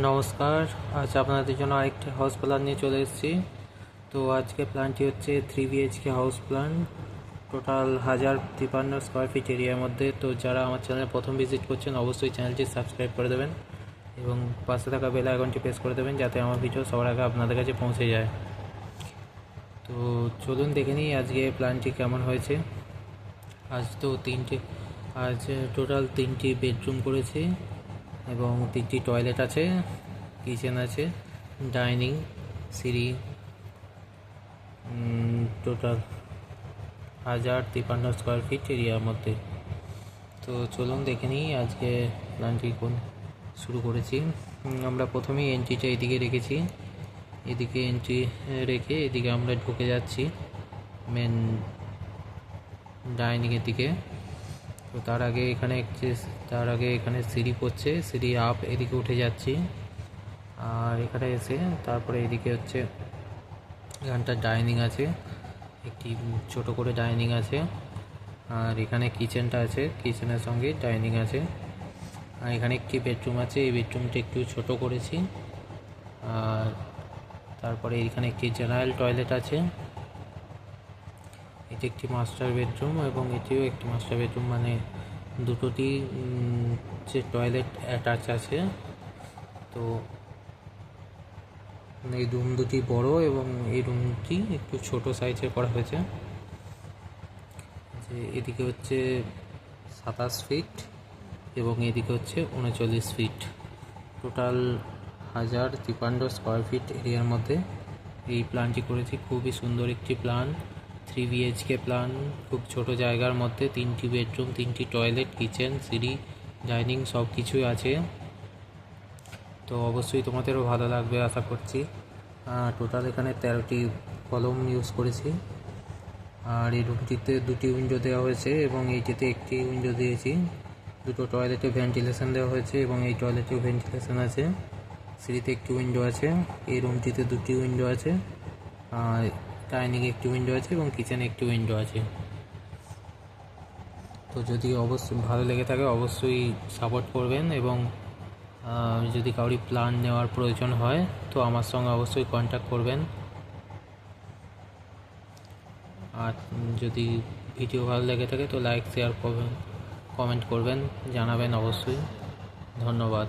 নমস্কার। আজ আপনাদের জন্য আরেকটি হাউস প্ল্যান নিয়ে চলে এসেছি। তো আজকে প্ল্যানটি হচ্ছে 3 BHK house plan, total 1053 square feet এরিয়ার মধ্যে। তো যারা আমার চ্যানেলে প্রথম ভিজিট করছেন অবশ্যই চ্যানেলটি সাবস্ক্রাইব করে দেবেন এবং পাশে থাকা বেল আইকনটি প্রেস করে দেবেন যাতে আমার ভিডিও সবার আগে আপনাদের কাছে পৌঁছে যায়। তো চলুন দেখে নিই আজকে প্ল্যানটি কেমন হয়েছে। আজ টোটাল 3টি বেডরুম করেছি এবং 3টি টয়লেট আছে, কিচেন আছে, ডাইনিং, সিঁড়ি, টোটাল 1053 স্কোয়ার ফিট এরিয়ার মধ্যে। তো চলুন দেখে নিই আজকে প্ল্যানটি শুরু করেছি। আমরা প্রথমেই এন্ট্রিটা এদিকে রেখেছি, এদিকে এন্ট্রি রেখে এদিকে আমরা ঢুকে যাচ্ছি মেন ডাইনিংয়ের দিকে। তো তার আগে এখানে সিঁড়ি পড়ছে, সিঁড়ি আপ এদিকে উঠে যাচ্ছি। আর এখানে এসে তারপরে এদিকে হচ্ছে এখানটা ডাইনিং আছে, একটি ছোট করে ডাইনিং আছে। আর এখানে কিচেনটা আছে, কিচেনের সঙ্গে ডাইনিং আছে। আর এখানে একটি বেডরুম আছে, এই বেডরুমটা একটু ছোট করেছি। আর তারপরে এখানে একটি জেনারেল টয়লেট আছে। এটি একটি মাস্টার বেডরুম এবং এটিও একটি মাস্টার বেডরুম, মানে দুটোটি যে টয়লেট অ্যাটাচ আছে। তো এই রুম দুটি বড় এবং এই রুমটি একটু ছোট সাইজের করা হয়েছে। যে এদিকে হচ্ছে 27 ফিট এবং এদিকে হচ্ছে 39 ফিট, টোটাল 1053 স্কোয়ার ফিট এরিয়ার মধ্যে এই প্ল্যানটি করেছি। খুবই সুন্দর একটি প্ল্যান, 3 BHK প্ল্যান, খুব ছোট জায়গার মধ্যে 3টি বেডরুম, 3টি টয়লেট, কিচেন, সিঁড়ি, ডাইনিং সব কিছুই আছে। তো অবশ্যই তোমাদেরও ভালো লাগবে আশা করছি। টোটাল এখানে 13টি কলম ইউজ করেছি। আর এই রুমটিতে 2টি উইন্ডো দেওয়া হয়েছে এবং এইটিতে একটি উইন্ডো দিয়েছি। দুটো টয়লেটে ভেন্টিলেশন দেওয়া হয়েছে এবং এই টয়লেটেও ভেন্টিলেশন আছে। সিঁড়িতে একটি উইন্ডো আছে, এই রুমটিতে 2টি উইন্ডো আছে। আর ডাইনিংয়ে একটি উইন্ডো আছে এবং কিচেনে একটি উইন্ডো আছে। তো যদি অবশ্যই ভালো লেগে থাকে অবশ্যই সাপোর্ট করবেন এবং যদি কাউরি প্ল্যান নেওয়ার প্রয়োজন হয় তো আমার সঙ্গে অবশ্যই কন্ট্যাক্ট করবেন। আর যদি ভিডিও ভালো লেগে থাকে তো লাইক, শেয়ার করবেন, কমেন্ট করবেন, জানাবেন অবশ্যই। ধন্যবাদ।